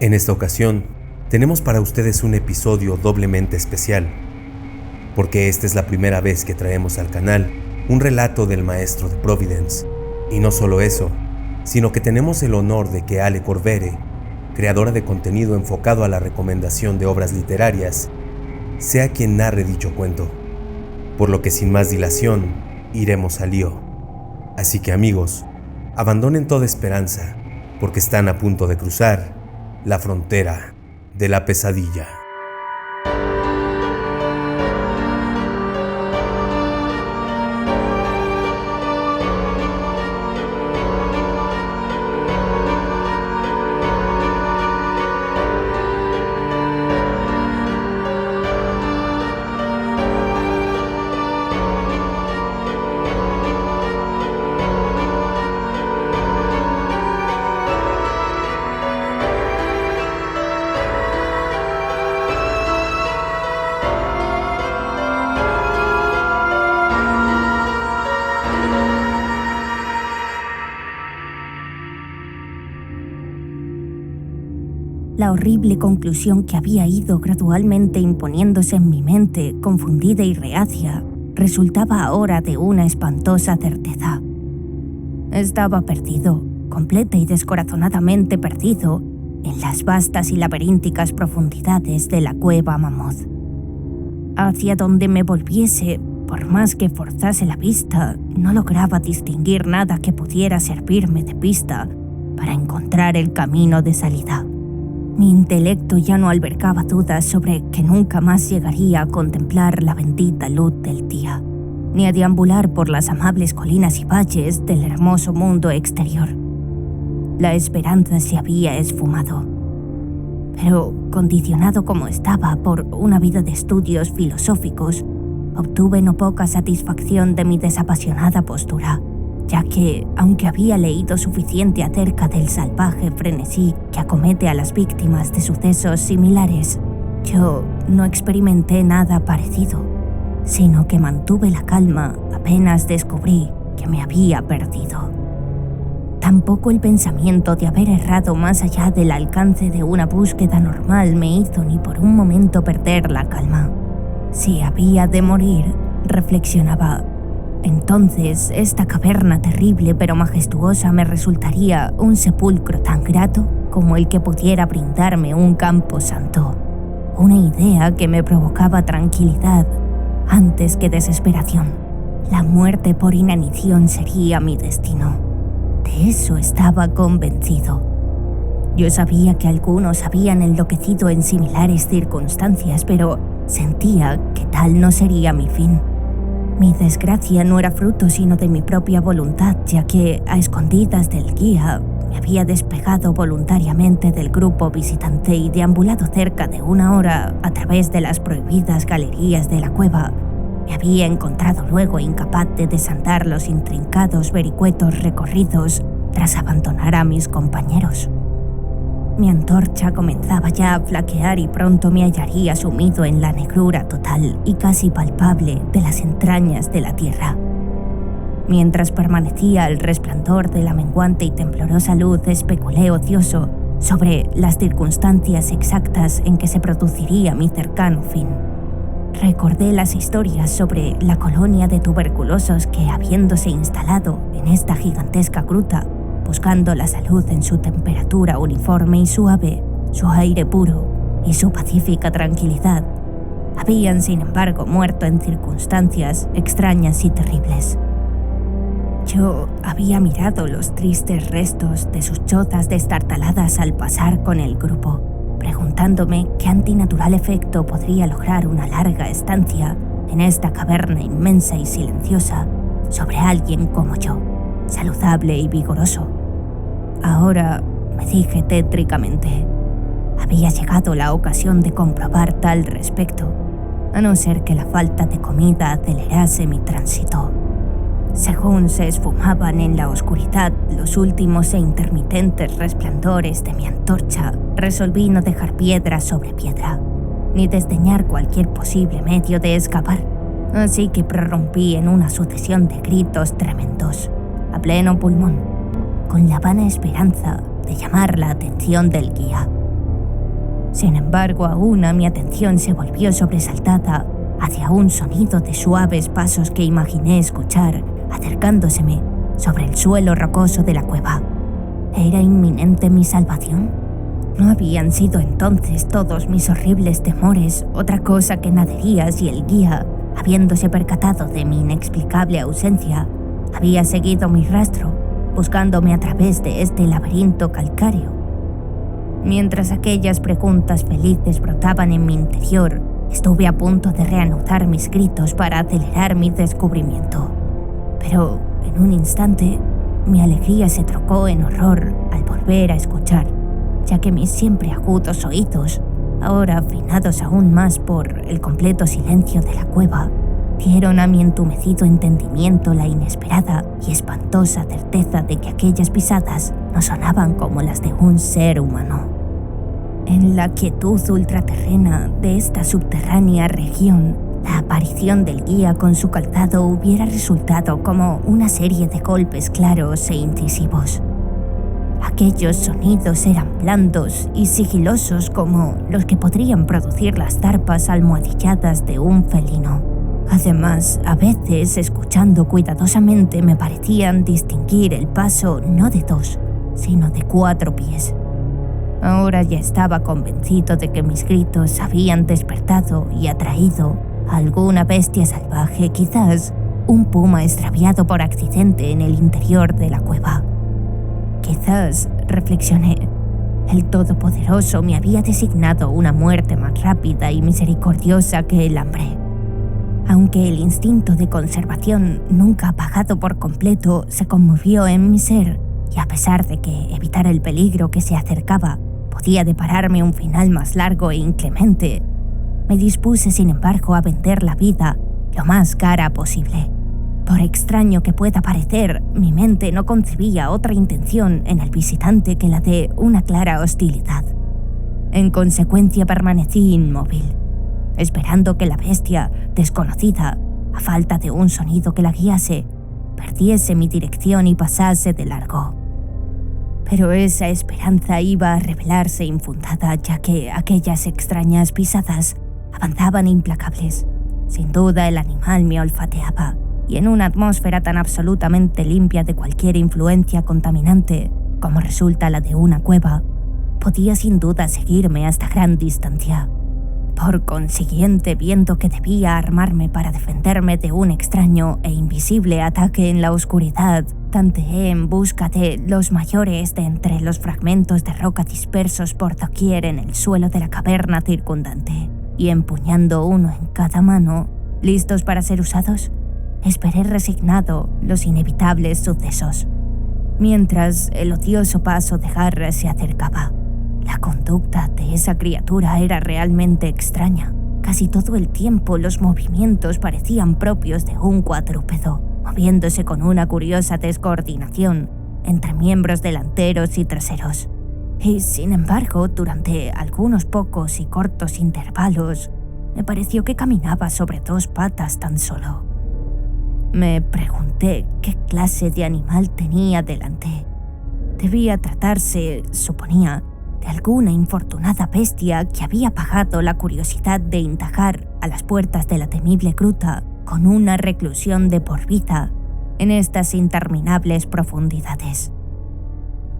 En esta ocasión, tenemos para ustedes un episodio doblemente especial, porque esta es la primera vez que traemos al canal un relato del maestro de Providence. Y no solo eso, sino que tenemos el honor de que Ale Corvere, creadora de contenido enfocado a la recomendación de obras literarias, sea quien narre dicho cuento. Por lo que sin más dilación, iremos al lío. Así que amigos, abandonen toda esperanza, porque están a punto de cruzar la frontera de la pesadilla. La horrible conclusión que había ido gradualmente imponiéndose en mi mente, confundida y reacia, resultaba ahora de una espantosa certeza. Estaba perdido, completa y descorazonadamente perdido, en las vastas y laberínticas profundidades de la cueva Mammoth. Hacia donde me volviese, por más que forzase la vista, no lograba distinguir nada que pudiera servirme de pista para encontrar el camino de salida. Mi intelecto ya no albergaba dudas sobre que nunca más llegaría a contemplar la bendita luz del día, ni a deambular por las amables colinas y valles del hermoso mundo exterior. La esperanza se había esfumado. Pero, condicionado como estaba por una vida de estudios filosóficos, obtuve no poca satisfacción de mi desapasionada postura, ya que, aunque había leído suficiente acerca del salvaje frenesí que acomete a las víctimas de sucesos similares, yo no experimenté nada parecido, sino que mantuve la calma apenas descubrí que me había perdido. Tampoco el pensamiento de haber errado más allá del alcance de una búsqueda normal me hizo ni por un momento perder la calma. Si había de morir, reflexionaba, entonces esta caverna terrible pero majestuosa me resultaría un sepulcro tan grato como el que pudiera brindarme un campo santo. Una idea que me provocaba tranquilidad antes que desesperación. La muerte por inanición sería mi destino. De eso estaba convencido. Yo sabía que algunos habían enloquecido en similares circunstancias, pero sentía que tal no sería mi fin. Mi desgracia no era fruto sino de mi propia voluntad, ya que, a escondidas del guía, me había despegado voluntariamente del grupo visitante y deambulado cerca de una hora a través de las prohibidas galerías de la cueva. Me había encontrado luego incapaz de desandar los intrincados vericuetos recorridos tras abandonar a mis compañeros. Mi antorcha comenzaba ya a flaquear y pronto me hallaría sumido en la negrura total y casi palpable de las entrañas de la tierra. Mientras permanecía al resplandor de la menguante y temblorosa luz, especulé ocioso sobre las circunstancias exactas en que se produciría mi cercano fin. Recordé las historias sobre la colonia de tuberculosos que, habiéndose instalado en esta gigantesca gruta, buscando la salud en su temperatura uniforme y suave, su aire puro y su pacífica tranquilidad, habían sin embargo muerto en circunstancias extrañas y terribles. Yo había mirado los tristes restos de sus chozas destartaladas al pasar con el grupo, preguntándome qué antinatural efecto podría lograr una larga estancia en esta caverna inmensa y silenciosa sobre alguien como yo, saludable y vigoroso. Ahora, me dije tétricamente, había llegado la ocasión de comprobar tal respecto, a no ser que la falta de comida acelerase mi tránsito. Según se esfumaban en la oscuridad los últimos e intermitentes resplandores de mi antorcha, resolví no dejar piedra sobre piedra, ni desdeñar cualquier posible medio de escapar, así que prorrumpí en una sucesión de gritos tremendos, a pleno pulmón, con la vana esperanza de llamar la atención del guía. Sin embargo, aún mi atención se volvió sobresaltada hacia un sonido de suaves pasos que imaginé escuchar acercándoseme sobre el suelo rocoso de la cueva. ¿Era inminente mi salvación? ¿No habían sido entonces todos mis horribles temores otra cosa que naderías y el guía, habiéndose percatado de mi inexplicable ausencia, había seguido mi rastro, buscándome a través de este laberinto calcáreo? Mientras aquellas preguntas felices brotaban en mi interior, estuve a punto de reanudar mis gritos para acelerar mi descubrimiento. Pero, en un instante, mi alegría se trocó en horror al volver a escuchar, ya que mis siempre agudos oídos, ahora afinados aún más por el completo silencio de la cueva, dieron a mi entumecido entendimiento la inesperada y espantosa certeza de que aquellas pisadas no sonaban como las de un ser humano. En la quietud ultraterrena de esta subterránea región, la aparición del guía con su calzado hubiera resultado como una serie de golpes claros e incisivos. Aquellos sonidos eran blandos y sigilosos como los que podrían producir las zarpas almohadilladas de un felino. Además, a veces, escuchando cuidadosamente, me parecían distinguir el paso no de 2, sino de 4 pies. Ahora ya estaba convencido de que mis gritos habían despertado y atraído a alguna bestia salvaje, quizás un puma extraviado por accidente en el interior de la cueva. Quizás, reflexioné, el Todopoderoso me había designado una muerte más rápida y misericordiosa que el hambre. Aunque el instinto de conservación, nunca apagado por completo, se conmovió en mi ser, y a pesar de que evitar el peligro que se acercaba podía depararme un final más largo e inclemente, me dispuse sin embargo a vender la vida lo más cara posible. Por extraño que pueda parecer, mi mente no concebía otra intención en el visitante que la de una clara hostilidad. En consecuencia permanecí inmóvil, esperando que la bestia desconocida, a falta de un sonido que la guiase, perdiese mi dirección y pasase de largo. Pero esa esperanza iba a revelarse infundada, ya que aquellas extrañas pisadas avanzaban implacables. Sin duda el animal me olfateaba, y en una atmósfera tan absolutamente limpia de cualquier influencia contaminante como resulta la de una cueva, podía sin duda seguirme hasta gran distancia. Por consiguiente, viendo que debía armarme para defenderme de un extraño e invisible ataque en la oscuridad, tanteé en busca de los mayores de entre los fragmentos de roca dispersos por doquier en el suelo de la caverna circundante, y empuñando uno en cada mano, listos para ser usados, esperé resignado los inevitables sucesos. Mientras el odioso paso de Garra se acercaba, la conducta de esa criatura era realmente extraña. Casi todo el tiempo los movimientos parecían propios de un cuadrúpedo, moviéndose con una curiosa descoordinación entre miembros delanteros y traseros. Y sin embargo, durante algunos pocos y cortos intervalos, me pareció que caminaba sobre 2 patas tan solo. Me pregunté qué clase de animal tenía delante. Debía tratarse, suponía, de alguna infortunada bestia que había pagado la curiosidad de indagar a las puertas de la temible gruta con una reclusión de por vida en estas interminables profundidades.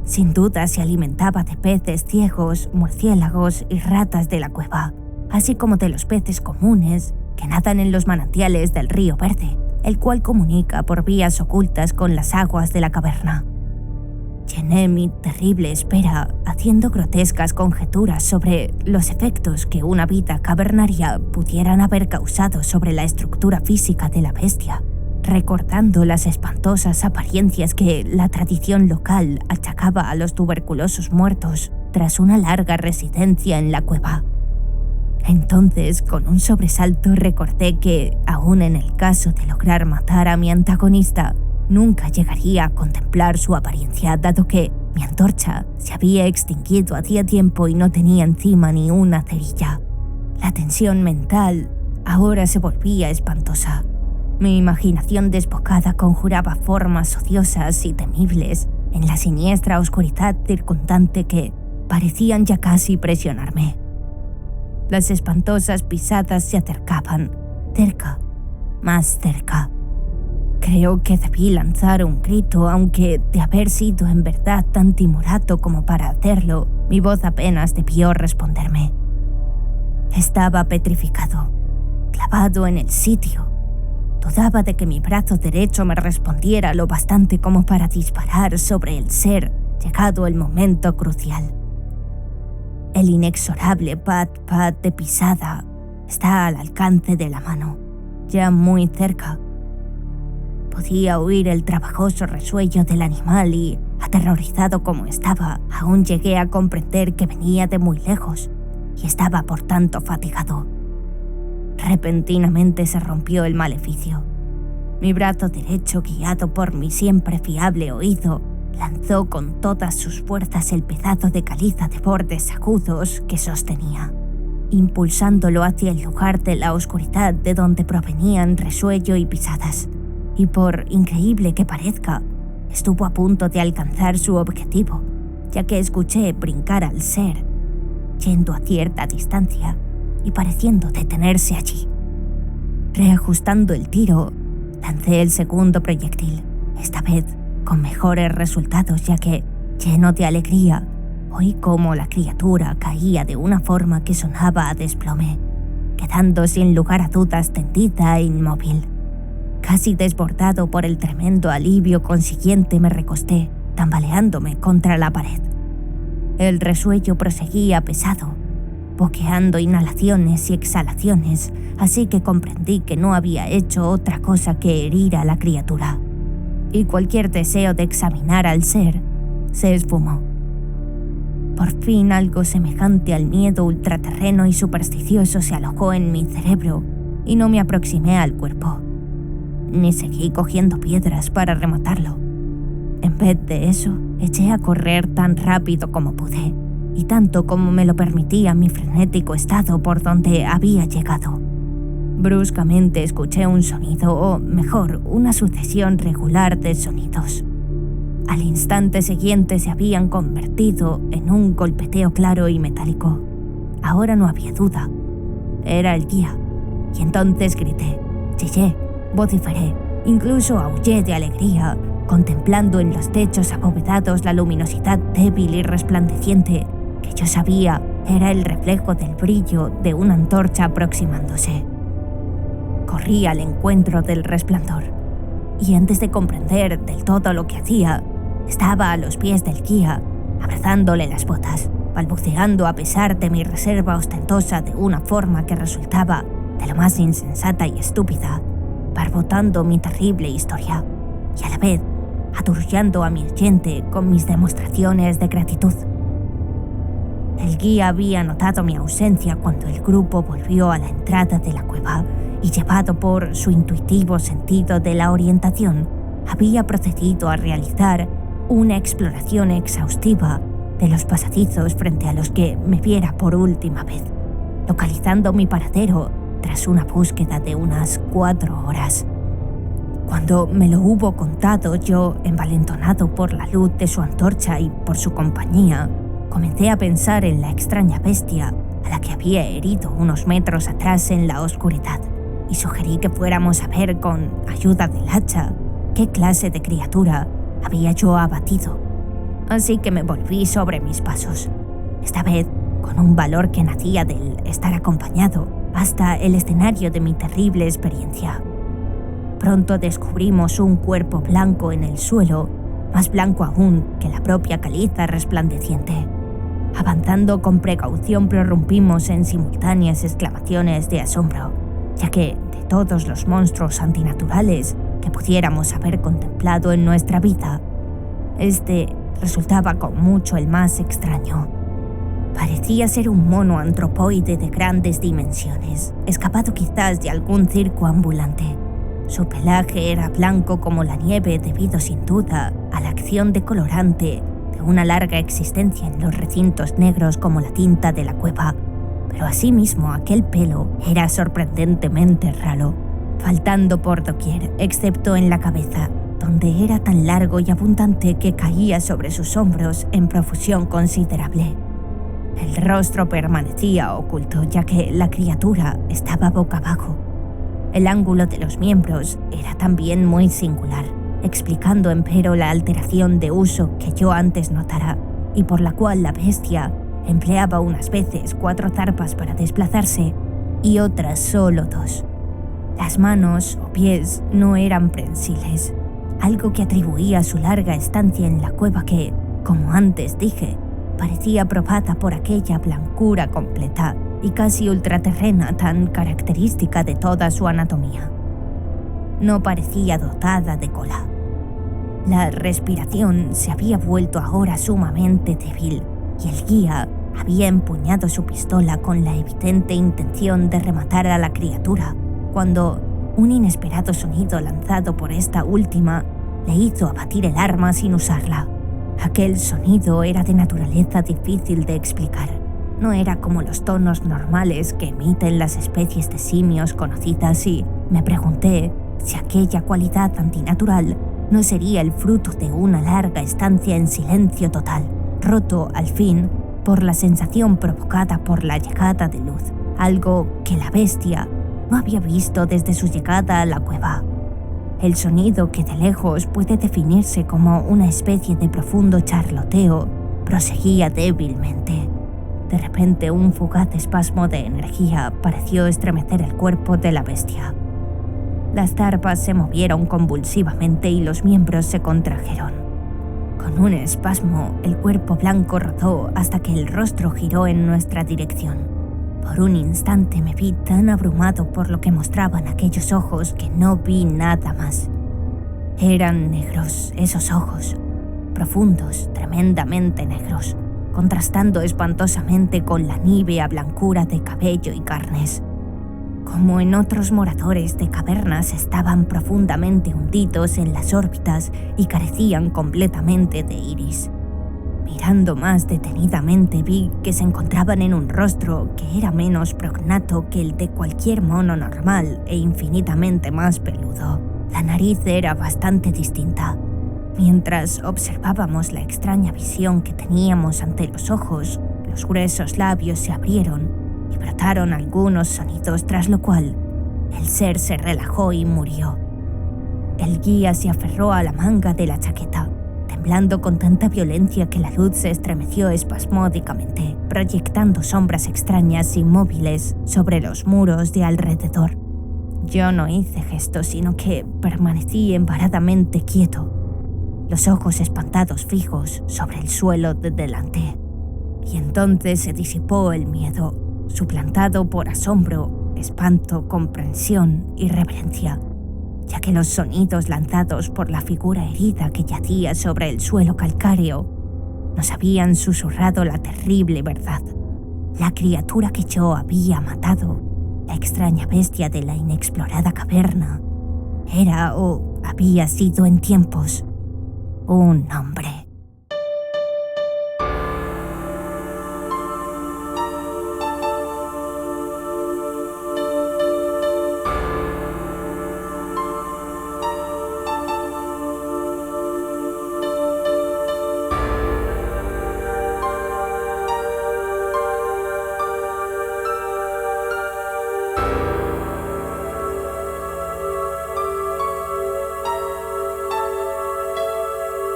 Sin duda se alimentaba de peces ciegos, murciélagos y ratas de la cueva, así como de los peces comunes que nadan en los manantiales del río Verde, el cual comunica por vías ocultas con las aguas de la caverna. Llené mi terrible espera haciendo grotescas conjeturas sobre los efectos que una vida cavernaria pudieran haber causado sobre la estructura física de la bestia, recordando las espantosas apariencias que la tradición local achacaba a los tuberculosos muertos tras una larga residencia en la cueva. Entonces, con un sobresalto, recordé que, aun en el caso de lograr matar a mi antagonista, nunca llegaría a contemplar su apariencia, dado que mi antorcha se había extinguido hacía tiempo y no tenía encima ni una cerilla. La tensión mental ahora se volvía espantosa. Mi imaginación desbocada conjuraba formas odiosas y temibles en la siniestra oscuridad circundante que parecían ya casi presionarme. Las espantosas pisadas se acercaban, cerca, más cerca. Creo que debí lanzar un grito, aunque de haber sido en verdad tan timorato como para hacerlo, mi voz apenas debió responderme. Estaba petrificado, clavado en el sitio. Dudaba de que mi brazo derecho me respondiera lo bastante como para disparar sobre el ser, llegado el momento crucial. El inexorable pat-pat de pisada está al alcance de la mano, ya muy cerca. Podía oír el trabajoso resuello del animal y, aterrorizado como estaba, aún llegué a comprender que venía de muy lejos y estaba por tanto fatigado. Repentinamente se rompió el maleficio. Mi brazo derecho, guiado por mi siempre fiable oído, lanzó con todas sus fuerzas el pedazo de caliza de bordes agudos que sostenía, impulsándolo hacia el lugar de la oscuridad de donde provenían resuello y pisadas. Y por increíble que parezca, estuvo a punto de alcanzar su objetivo, ya que escuché brincar al ser, yendo a cierta distancia y pareciendo detenerse allí. Reajustando el tiro, lancé el segundo proyectil, esta vez con mejores resultados, ya que, lleno de alegría, oí cómo la criatura caía de una forma que sonaba a desplome, quedando sin lugar a dudas tendida e inmóvil. Casi desbordado por el tremendo alivio consiguiente, me recosté, tambaleándome contra la pared. El resuello proseguía pesado, boqueando inhalaciones y exhalaciones, así que comprendí que no había hecho otra cosa que herir a la criatura, y cualquier deseo de examinar al ser se esfumó. Por fin algo semejante al miedo ultraterreno y supersticioso se alojó en mi cerebro y no me aproximé al cuerpo, ni seguí cogiendo piedras para rematarlo. En vez de eso, eché a correr tan rápido como pude, y tanto como me lo permitía mi frenético estado por donde había llegado. Bruscamente escuché un sonido, o mejor, una sucesión regular de sonidos. Al instante siguiente se habían convertido en un golpeteo claro y metálico. Ahora no había duda. Era el guía. Y entonces grité, chillé, vociferé, incluso aullé de alegría, contemplando en los techos abovedados la luminosidad débil y resplandeciente que yo sabía era el reflejo del brillo de una antorcha aproximándose. Corrí al encuentro del resplandor, y antes de comprender del todo lo que hacía, estaba a los pies del guía, abrazándole las botas, balbuceando a pesar de mi reserva ostentosa de una forma que resultaba de lo más insensata y estúpida, barbotando mi terrible historia, y a la vez aturullando a mi oyente con mis demostraciones de gratitud. El guía había notado mi ausencia cuando el grupo volvió a la entrada de la cueva y, llevado por su intuitivo sentido de la orientación, había procedido a realizar una exploración exhaustiva de los pasadizos frente a los que me viera por última vez, localizando mi paradero tras una búsqueda de unas 4 horas. Cuando me lo hubo contado, yo, envalentonado por la luz de su antorcha y por su compañía, comencé a pensar en la extraña bestia a la que había herido unos metros atrás en la oscuridad, y sugerí que fuéramos a ver con ayuda del hacha qué clase de criatura había yo abatido. Así que me volví sobre mis pasos, esta vez con un valor que nacía del estar acompañado, hasta el escenario de mi terrible experiencia. Pronto descubrimos un cuerpo blanco en el suelo, más blanco aún que la propia caliza resplandeciente. Avanzando con precaución, prorrumpimos en simultáneas exclamaciones de asombro, ya que, de todos los monstruos antinaturales que pudiéramos haber contemplado en nuestra vida, este resultaba con mucho el más extraño. Parecía ser un mono antropoide de grandes dimensiones, escapado quizás de algún circo ambulante. Su pelaje era blanco como la nieve debido sin duda a la acción decolorante de una larga existencia en los recintos negros como la tinta de la cueva, pero asimismo aquel pelo era sorprendentemente ralo, faltando por doquier, excepto en la cabeza, donde era tan largo y abundante que caía sobre sus hombros en profusión considerable. El rostro permanecía oculto, ya que la criatura estaba boca abajo. El ángulo de los miembros era también muy singular, explicando empero la alteración de uso que yo antes notara, y por la cual la bestia empleaba unas veces 4 zarpas para desplazarse y otras solo 2. Las manos o pies no eran prensiles, algo que atribuía a su larga estancia en la cueva que, como antes dije, parecía probada por aquella blancura completa y casi ultraterrena tan característica de toda su anatomía. No parecía dotada de cola. La respiración se había vuelto ahora sumamente débil y el guía había empuñado su pistola con la evidente intención de rematar a la criatura, cuando un inesperado sonido lanzado por esta última le hizo abatir el arma sin usarla. Aquel sonido era de naturaleza difícil de explicar. No era como los tonos normales que emiten las especies de simios conocidas y me pregunté si aquella cualidad antinatural no sería el fruto de una larga estancia en silencio total, roto al fin por la sensación provocada por la llegada de luz, algo que la bestia no había visto desde su llegada a la cueva. El sonido, que de lejos puede definirse como una especie de profundo charloteo, proseguía débilmente. De repente, un fugaz espasmo de energía pareció estremecer el cuerpo de la bestia. Las zarpas se movieron convulsivamente y los miembros se contrajeron. Con un espasmo, el cuerpo blanco rodó hasta que el rostro giró en nuestra dirección. Por un instante me vi tan abrumado por lo que mostraban aquellos ojos que no vi nada más. Eran negros esos ojos, profundos, tremendamente negros, contrastando espantosamente con la nívea blancura de cabello y carnes. Como en otros moradores de cavernas, estaban profundamente hundidos en las órbitas y carecían completamente de iris. Mirando más detenidamente vi que se encontraban en un rostro que era menos prognato que el de cualquier mono normal e infinitamente más peludo. La nariz era bastante distinta. Mientras observábamos la extraña visión que teníamos ante los ojos, los gruesos labios se abrieron y brotaron algunos sonidos, tras lo cual el ser se relajó y murió. El guía se aferró a la manga de la chaqueta, temblando con tanta violencia que la luz se estremeció espasmódicamente, proyectando sombras extrañas y móviles sobre los muros de alrededor. Yo no hice gesto, sino que permanecí embaradamente quieto, los ojos espantados fijos sobre el suelo de delante. Y entonces se disipó el miedo, suplantado por asombro, espanto, comprensión y reverencia, ya que los sonidos lanzados por la figura herida que yacía sobre el suelo calcáreo nos habían susurrado la terrible verdad. La criatura que yo había matado, la extraña bestia de la inexplorada caverna, era o había sido en tiempos un hombre.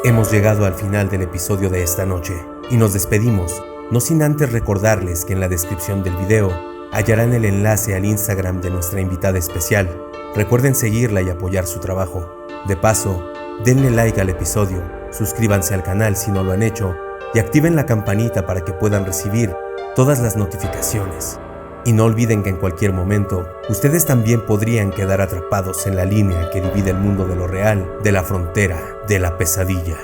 Hemos llegado al final del episodio de esta noche y nos despedimos, no sin antes recordarles que en la descripción del video hallarán el enlace al Instagram de nuestra invitada especial. Recuerden seguirla y apoyar su trabajo. De paso, denle like al episodio, suscríbanse al canal si no lo han hecho y activen la campanita para que puedan recibir todas las notificaciones. Y no olviden que en cualquier momento, ustedes también podrían quedar atrapados en la línea que divide el mundo de lo real de la frontera de la pesadilla.